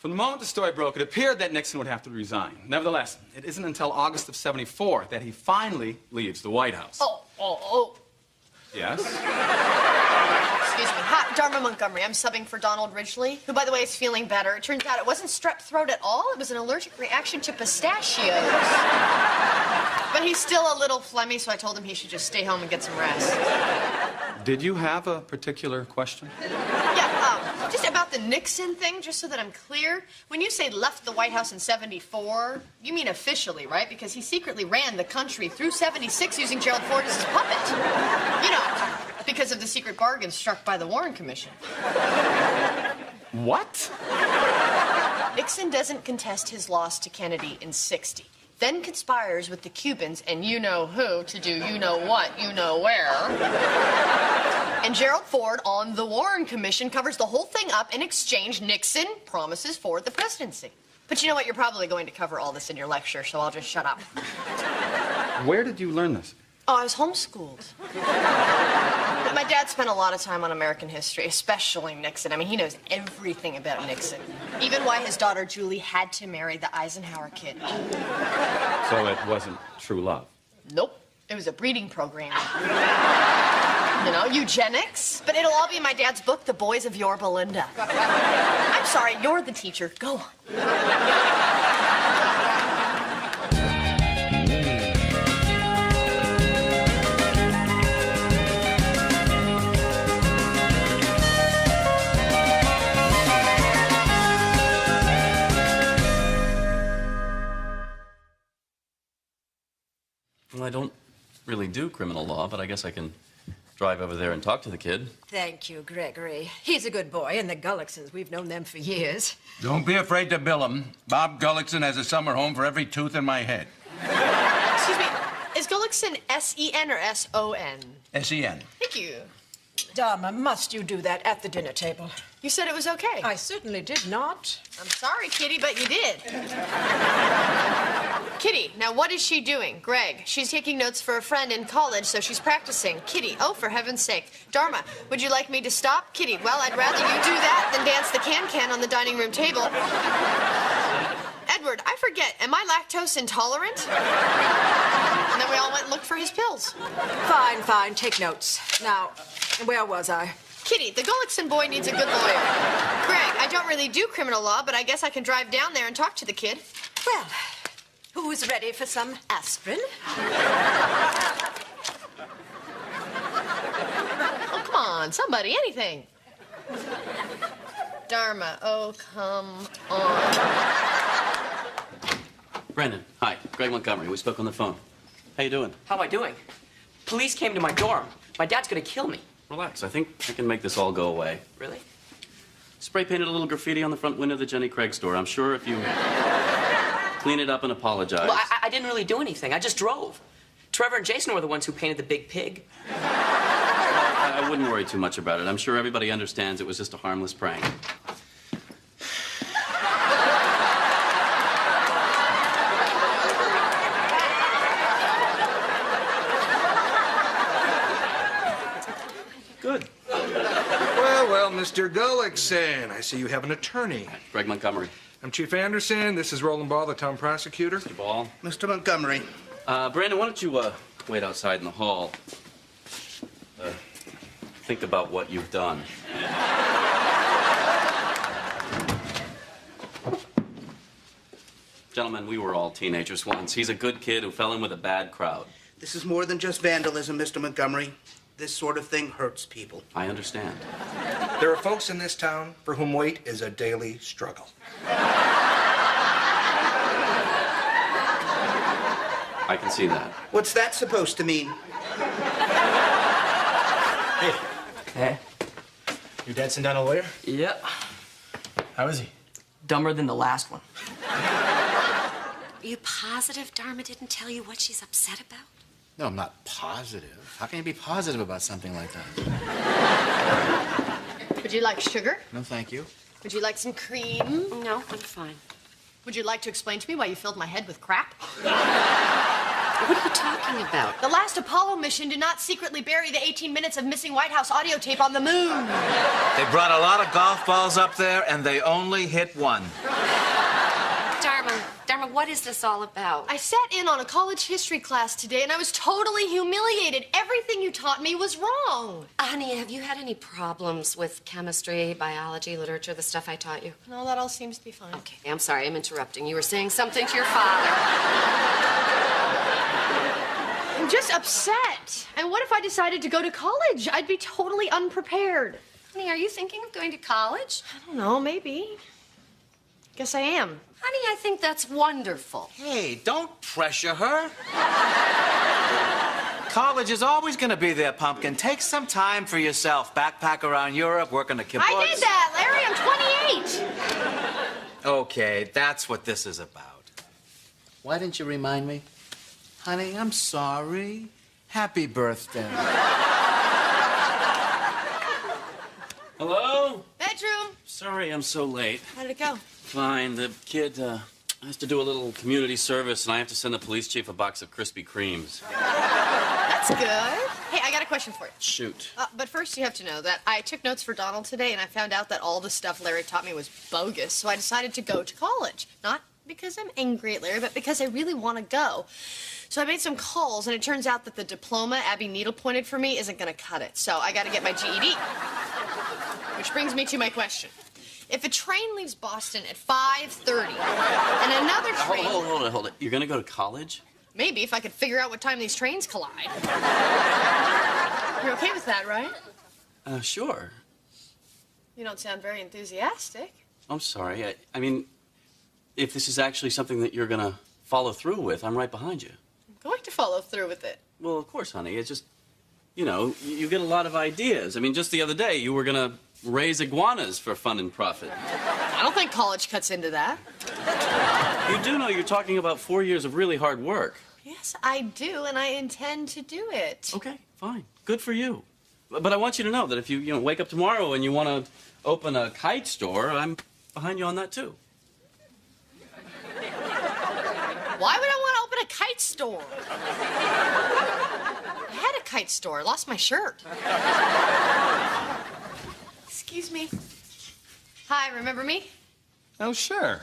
From the moment the story broke, it appeared that Nixon would have to resign. Nevertheless, it isn't until August of '74 that he finally leaves the White House. Oh. Yes? Excuse me. Hi, Dharma Montgomery. I'm subbing for Donald Ridgely, who, by the way, is feeling better. It turns out it wasn't strep throat at all. It was an allergic reaction to pistachios. But he's still a little phlegmy, so I told him he should just stay home and get some rest. Did you have a particular question? Yeah, just about the Nixon thing, just so that I'm clear. When you say left the White House in '74, you mean officially, right? Because he secretly ran the country through '76 using Gerald Ford as his puppet. You know, because of the secret bargain struck by the Warren Commission. What? Nixon doesn't contest his loss to Kennedy in '60. Then conspires with the Cubans and you-know-who to do you-know-what, you-know-where. And Gerald Ford on the Warren Commission covers the whole thing up. In exchange, Nixon promises Ford the presidency. But you know what? You're probably going to cover all this in your lecture, so I'll just shut up. Where did you learn this? Oh, I was homeschooled. My dad spent a lot of time on American history, especially Nixon. I mean, he knows everything about Nixon. Even why his daughter, Julie, had to marry the Eisenhower kid. So it wasn't true love? Nope. It was a breeding program. You know, eugenics. But it'll all be in my dad's book, The Boys of Your Belinda. I'm sorry, you're the teacher. Go on. Well, I don't really do criminal law, but I guess I can drive over there and talk to the kid. Thank you, Gregory. He's a good boy, and the Gullicksens, we've known them for years. Don't be afraid to bill him. Bob Gullicksen has a summer home for every tooth in my head. Excuse me, is Gullicksen S-E-N or S-O-N? S-E-N. Thank you. Dharma, must you do that at the dinner table? You said it was okay. I certainly did not. I'm sorry, Kitty, but you did. Kitty, now what is she doing? Greg, she's taking notes for a friend in college, so she's practicing. Kitty, oh, for heaven's sake. Dharma, would you like me to stop? Kitty, well, I'd rather you do that than dance the can-can on the dining room table. Edward, I forget, am I lactose intolerant? And then we all went and looked for his pills. Fine, take notes. Now, where was I? Kitty, the Gullicksen boy needs a good lawyer. Greg, I don't really do criminal law, but I guess I can drive down there and talk to the kid. Well, who's ready for some aspirin? Oh, come on, somebody, anything. Dharma, oh, come on. Brandon, hi. Greg Montgomery. We spoke on the phone. How you doing? How am I doing? Police came to my dorm. My dad's gonna kill me. Relax. I think I can make this all go away. Really? Spray painted a little graffiti on the front window of the Jenny Craig store. I'm sure if you clean it up and apologize. Well, I didn't really do anything. I just drove. Trevor and Jason were the ones who painted the big pig. I wouldn't worry too much about it. I'm sure everybody understands it was just a harmless prank. Good. Well, Mr. Gullicksen, I see you have an attorney. Greg Montgomery. I'm Chief Anderson. This is Roland Ball, the town prosecutor. Mr. Ball. Mr. Montgomery. Brandon, why don't you wait outside in the hall? Think about what you've done. Gentlemen, we were all teenagers once. He's a good kid who fell in with a bad crowd. This is more than just vandalism, Mr. Montgomery. This sort of thing hurts people. I understand. There are folks in this town for whom weight is a daily struggle. I can see that. What's that supposed to mean? Hey, Hey? your dad sent down a lawyer? Yep. How is he? Dumber than the last one. Are you positive Dharma didn't tell you what she's upset about? No, I'm not positive. How can you be positive about something like that? Would you like sugar? No, thank you. Would you like some cream? No, I'm fine. Would you like to explain to me why you filled my head with crap? What are you talking about? The last Apollo mission did not secretly bury the 18 minutes of missing White House audio tape on the moon. They brought a lot of golf balls up there, and they only hit one. Dharma, what is this all about? I sat in on a college history class today, and I was totally humiliated. Everything you taught me was wrong. Honey, have you had any problems with chemistry, biology, literature, the stuff I taught you? No, that all seems to be fine. Okay, I'm sorry, I'm interrupting. You were saying something to your father. I'm just upset. And what if I decided to go to college? I'd be totally unprepared. Honey, are you thinking of going to college? I don't know, maybe. Guess I am. Honey, I think that's wonderful. Hey, don't pressure her. College is always going to be there, Pumpkin. Take some time for yourself. Backpack around Europe, work on the kibbutz. I did that, Larry. I'm 28. Okay, that's what this is about. Why didn't you remind me? Honey, I'm sorry. Happy birthday. Hello? Bedroom. Sorry I'm so late. How did it go? Fine. The kid has to do a little community service, and I have to send the police chief a box of Krispy Kremes. That's good. Hey, I got a question for you. Shoot. But first, you have to know that I took notes for Donald today, and I found out that all the stuff Larry taught me was bogus, so I decided to go to college. Not because I'm angry at Larry, but because I really want to go. So I made some calls, and it turns out that the diploma Abby needle-pointed for me isn't going to cut it, so I got to get my GED. Which brings me to my question. If a train leaves Boston at 5:30, and another train... Hold it. You're going to go to college? Maybe, if I could figure out what time these trains collide. You're okay with that, right? Sure. You don't sound very enthusiastic. I'm sorry. I mean, if this is actually something that you're going to follow through with, I'm right behind you. I'm going to follow through with it. Well, of course, honey. It's just, you know, you get a lot of ideas. I mean, just the other day, you were going to raise iguanas for fun and profit. I don't think college cuts into that. You do know you're talking about 4 years of really hard work. Yes, I do, and I intend to do it. Okay, fine. Good for you. But I want you to know that if you wake up tomorrow and you want to open a kite store, I'm behind you on that, too. Why would I want to open a kite store? I had a kite store. I lost my shirt. Excuse me. Hi, remember me? Oh, sure.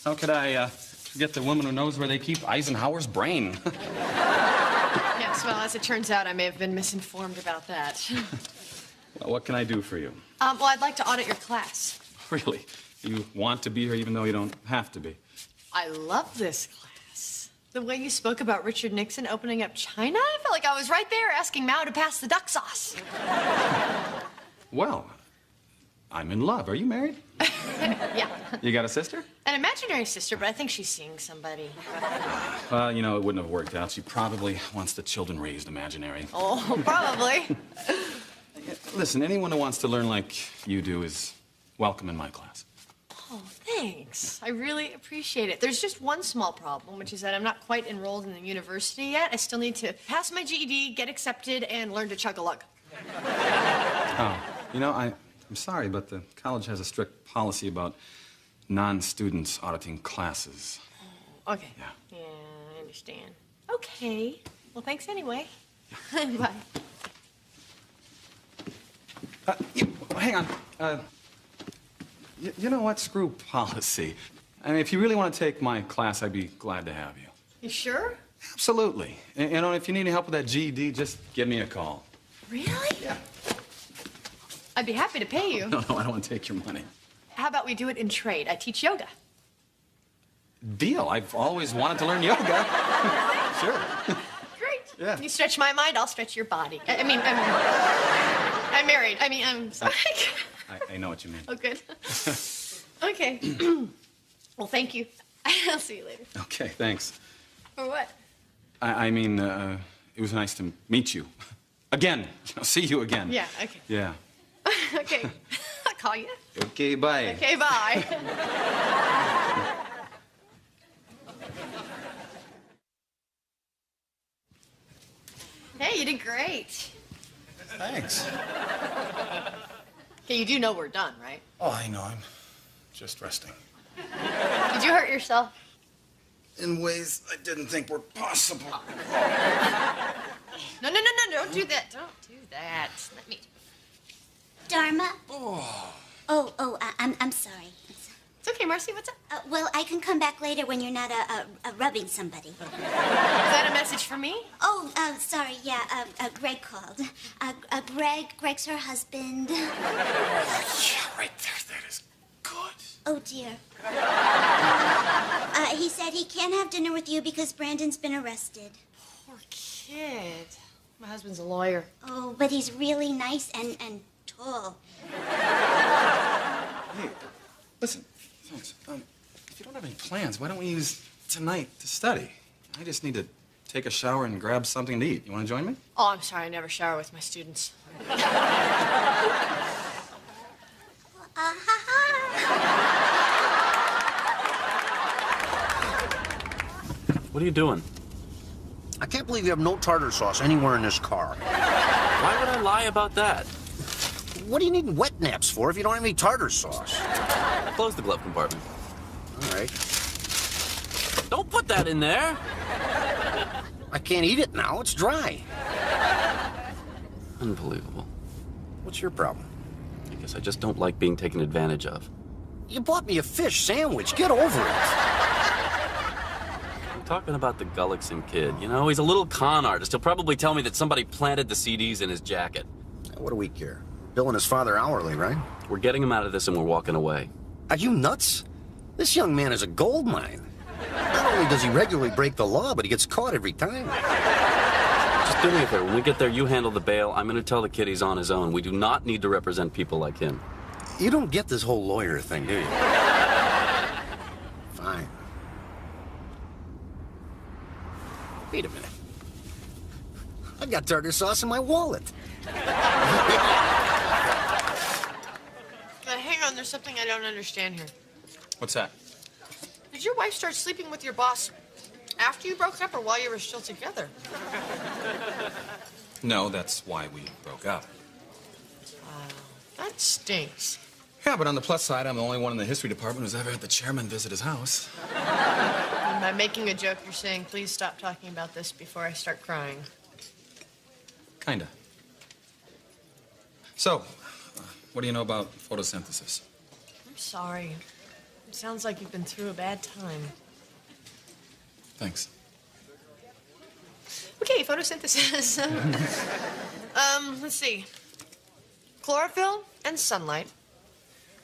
How could I forget the woman who knows where they keep Eisenhower's brain? Yes, well, as it turns out, I may have been misinformed about that. Well, what can I do for you? Well, I'd like to audit your class. Really? You want to be here even though you don't have to be? I love this class. The way you spoke about Richard Nixon opening up China, I felt like I was right there asking Mao to pass the duck sauce. Well, I'm in love. Are you married? Yeah. You got a sister? An imaginary sister, but I think she's seeing somebody. Well, you know, it wouldn't have worked out. She probably wants the children raised imaginary. Oh, probably. Listen, anyone who wants to learn like you do is welcome in my class. Oh, thanks. I really appreciate it. There's just one small problem, which is that I'm not quite enrolled in the university yet. I still need to pass my GED, get accepted, and learn to chug-a-lug. Oh, you know, I'm sorry, but the college has a strict policy about non-students auditing classes. Oh, okay. Yeah. Yeah, I understand. Okay. Well, thanks anyway. Bye. Hang on. You know what? Screw policy. I mean, if you really want to take my class, I'd be glad to have you. You sure? Absolutely. And, you know, if you need any help with that GED, just give me a call. Really? Yeah. I'd be happy to pay you. No, I don't want to take your money. How about we do it in trade? I teach yoga. Deal. I've always wanted to learn yoga. Sure. Great. Yeah. You stretch my mind, I'll stretch your body. I'm married. I'm sorry. I know what you mean. Oh, good. Okay. Well, thank you. I'll see you later. Okay, thanks. For what? I mean, it was nice to meet you. Again. I'll see you again. Yeah, okay. Yeah. Okay. I'll call you. Okay, bye. Okay, bye. Hey, you did great. Thanks. Okay, you do know we're done, right? Oh, I know. I'm just resting. Did you hurt yourself? in ways I didn't think were possible. No, don't do that. Don't do that. Let me... Dharma? Oh. I'm sorry. It's okay, Marcy, what's up? Well, I can come back later when you're not rubbing somebody. Is that a message for me? Oh, sorry, yeah, Greg called. Greg's her husband. Yeah, right there, that is good. Oh, dear. He said he can't have dinner with you because Brandon's been arrested. Poor kid. My husband's a lawyer. Oh, but he's really nice and tall. Hey, listen, thanks. If you don't have any plans, why don't we use tonight to study? I just need to take a shower and grab something to eat. You want to join me? Oh, I'm sorry, I never shower with my students. What are you doing? I can't believe you have no tartar sauce anywhere in this car. Why would I lie about that? What do you need wet naps for if you don't have any tartar sauce? Close the glove compartment. All right. Don't put that in there. I can't eat it now. It's dry. Unbelievable. What's your problem? I guess I just don't like being taken advantage of. You bought me a fish sandwich. Get over it. I'm talking about the Gullicksen kid. You know, he's a little con artist. He'll probably tell me that somebody planted the CDs in his jacket. What do we care? Billing his father hourly, right? We're getting him out of this and we're walking away. Are you nuts? This young man is a gold mine. Not only does he regularly break the law, but he gets caught every time. Just do me a favor. When we get there, you handle the bail. I'm going to tell the kid he's on his own. We do not need to represent people like him. You don't get this whole lawyer thing, do you? Fine. Wait a minute. I've got tartar sauce in my wallet. Hang on, there's something I don't understand here. What's that? Did your wife start sleeping with your boss after you broke up or while you were still together? No, that's why we broke up. That stinks. Yeah, but on the plus side, I'm the only one in the history department who's ever had the chairman visit his house. And by making a joke, you're saying, please stop talking about this before I start crying. Kinda. So, what do you know about photosynthesis? I'm sorry. It sounds like you've been through a bad time. Thanks. Okay, photosynthesis. Let's see. Chlorophyll and sunlight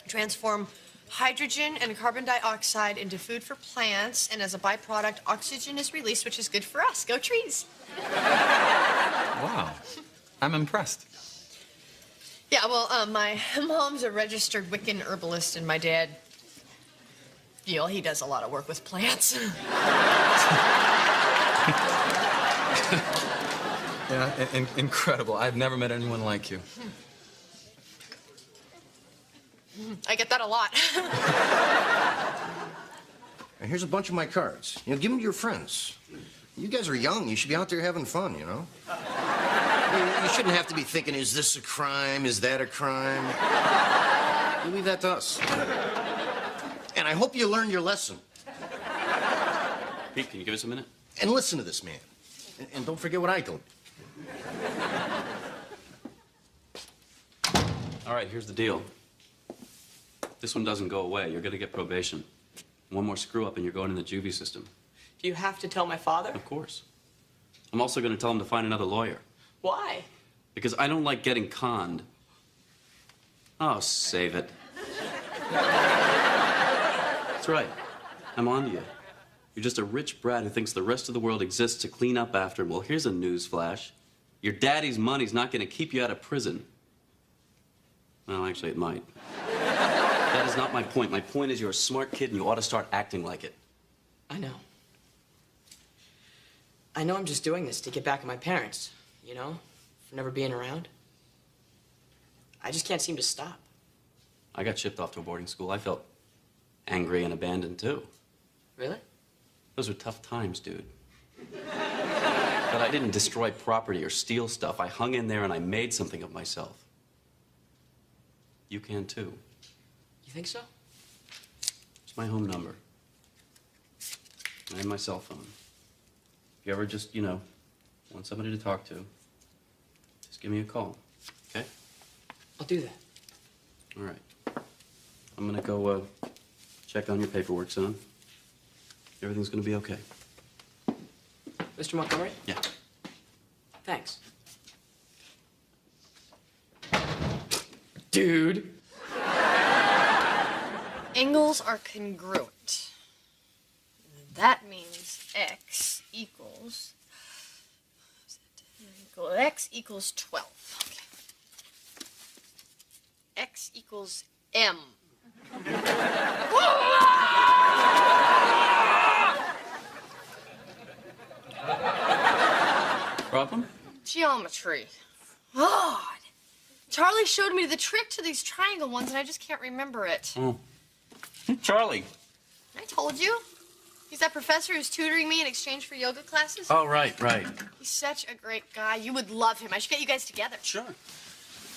transform hydrogen and carbon dioxide into food for plants, and as a byproduct, oxygen is released, which is good for us. Go trees. Wow. I'm impressed. Yeah, well, my mom's a registered Wiccan herbalist, and my dad, he does a lot of work with plants. Yeah, incredible. I've never met anyone like you. I get that a lot. Now, here's a bunch of my cards. Give them to your friends. You guys are young. You should be out there having fun, you know? You shouldn't have to be thinking, is this a crime? Is that a crime? You leave that to us. And I hope you learned your lesson. Pete, can you give us a minute? And listen to this man. And don't forget what I told you. All right, here's the deal. This one doesn't go away. You're going to get probation. One more screw up and you're going in the juvie system. Do you have to tell my father? Of course. I'm also going to tell him to find another lawyer. Why? Because I don't like getting conned. Oh, save it. That's right. I'm on to you. You're just a rich brat who thinks the rest of the world exists to clean up after him. Well, here's a news flash. Your daddy's money's not going to keep you out of prison. Well, actually, it might. That is not my point. My point is you're a smart kid and you ought to start acting like it. I know. I know I'm just doing this to get back at my parents, for never being around. I just can't seem to stop. I got shipped off to a boarding school. I felt angry and abandoned, too. Really? Those were tough times, dude. But I didn't destroy property or steal stuff. I hung in there and I made something of myself. You can, too. You think so? It's my home number. and my cell phone. If you ever just, want somebody to talk to, just give me a call, okay? I'll do that. All right. I'm gonna go check on your paperwork, son. Everything's gonna be okay. Mr. Montgomery? Yeah. Thanks. Dude. Angles are congruent. That means x equals 12. Okay. X equals m. Problem? Geometry. God. Charlie showed me the trick to these triangle ones, and I just can't remember it. Oh. Charlie. I told you. He's that professor who's tutoring me in exchange for yoga classes. Oh, right. He's such a great guy. You would love him. I should get you guys together. Sure.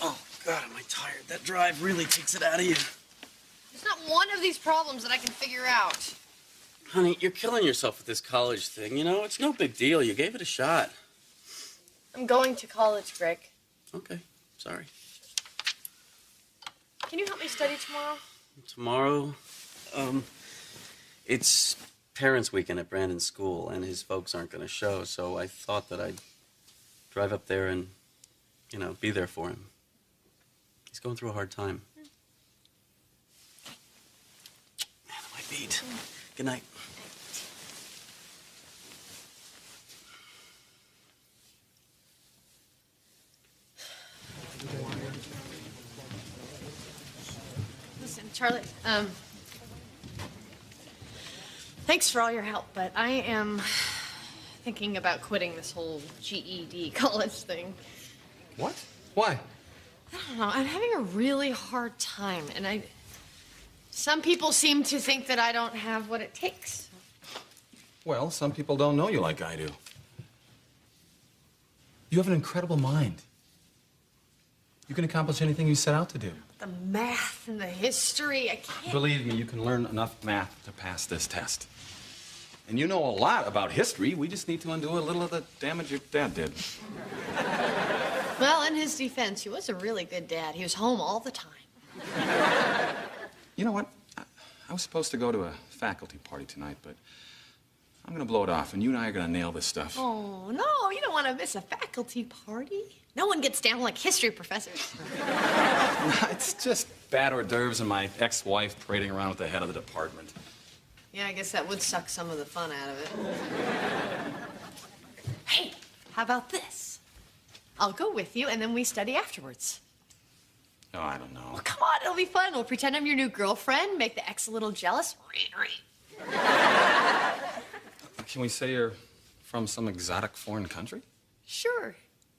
Oh, God, am I tired. That drive really takes it out of you. There's not one of these problems that I can figure out. Honey, you're killing yourself with this college thing. It's no big deal. You gave it a shot. I'm going to college, Greg. Okay. Sorry. Can you help me study tomorrow? Tomorrow, it's Parents' Weekend at Brandon's school, and his folks aren't going to show, so I thought that I'd drive up there and, be there for him. He's going through a hard time. Man, am I beat. Good night. Listen, Charlie, thanks for all your help, but I am thinking about quitting this whole GED college thing. What? Why? I don't know. I'm having a really hard time, and some people seem to think that I don't have what it takes. Well, some people don't know you like I do. You have an incredible mind. You can accomplish anything you set out to do. The math and the history, I can't. Believe me, you can learn enough math to pass this test. And you know a lot about history. We just need to undo a little of the damage your dad did. Well, in his defense, he was a really good dad. He was home all the time. You know what? I was supposed to go to a faculty party tonight, but I'm gonna blow it off, and you and I are gonna nail this stuff. Oh, no, you don't want to miss a faculty party. No one gets down like history professors. It's just bad hors d'oeuvres and my ex-wife parading around with the head of the department. Yeah, I guess that would suck some of the fun out of it. Hey, how about this? I'll go with you, and then we study afterwards. Oh, I don't know. Well, come on, it'll be fun. We'll pretend I'm your new girlfriend, make the ex a little jealous. Can we say you're from some exotic foreign country? Sure,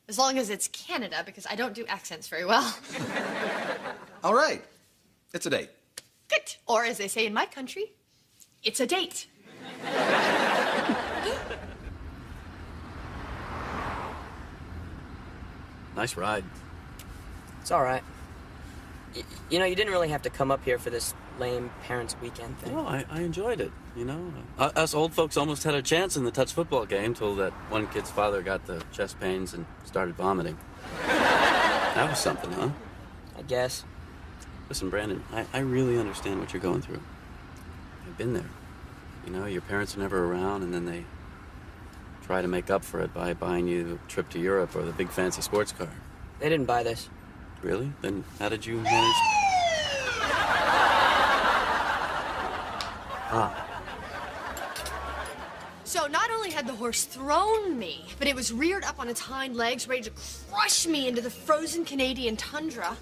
as long as it's Canada, because I don't do accents very well. All right. It's a date. Good. Or, as they say in my country, it's a date. Nice ride. It's all right. You didn't really have to come up here for this lame parents' weekend thing. No, I enjoyed it, Us old folks almost had a chance in the touch football game till that one kid's father got the chest pains and started vomiting. That was something, huh? I guess. Listen, Brandon, I really understand what you're going through. I've been there. Your parents are never around, and then they try to make up for it by buying you a trip to Europe or the big fancy sports car. They didn't buy this. Really? Then how did you manage? So not only had the horse thrown me, but it was reared up on its hind legs, ready to crush me into the frozen Canadian tundra,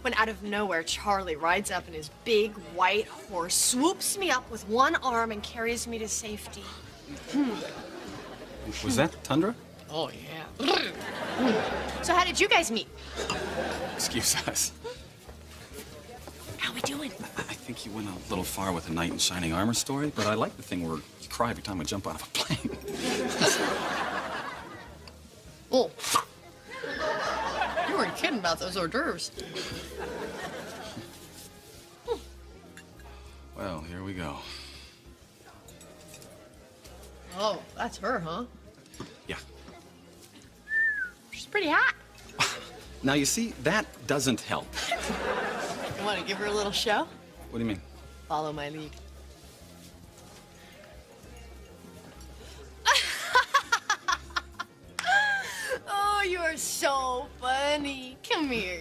when out of nowhere, Charlie rides up in his big white horse, swoops me up with one arm, and carries me to safety. Was that Tundra? Oh, yeah. So how did you guys meet? Excuse us. How we doing? I think you went a little far with the knight in shining armor story, but I like the thing where you cry every time I jump out of a plane. Oh. You weren't kidding about those hors d'oeuvres. Well, here we go. Oh, that's her, huh? Yeah. She's pretty hot. Now, you see, that doesn't help. You want to give her a little show? What do you mean? Follow my lead. Oh, you are so funny. Come here,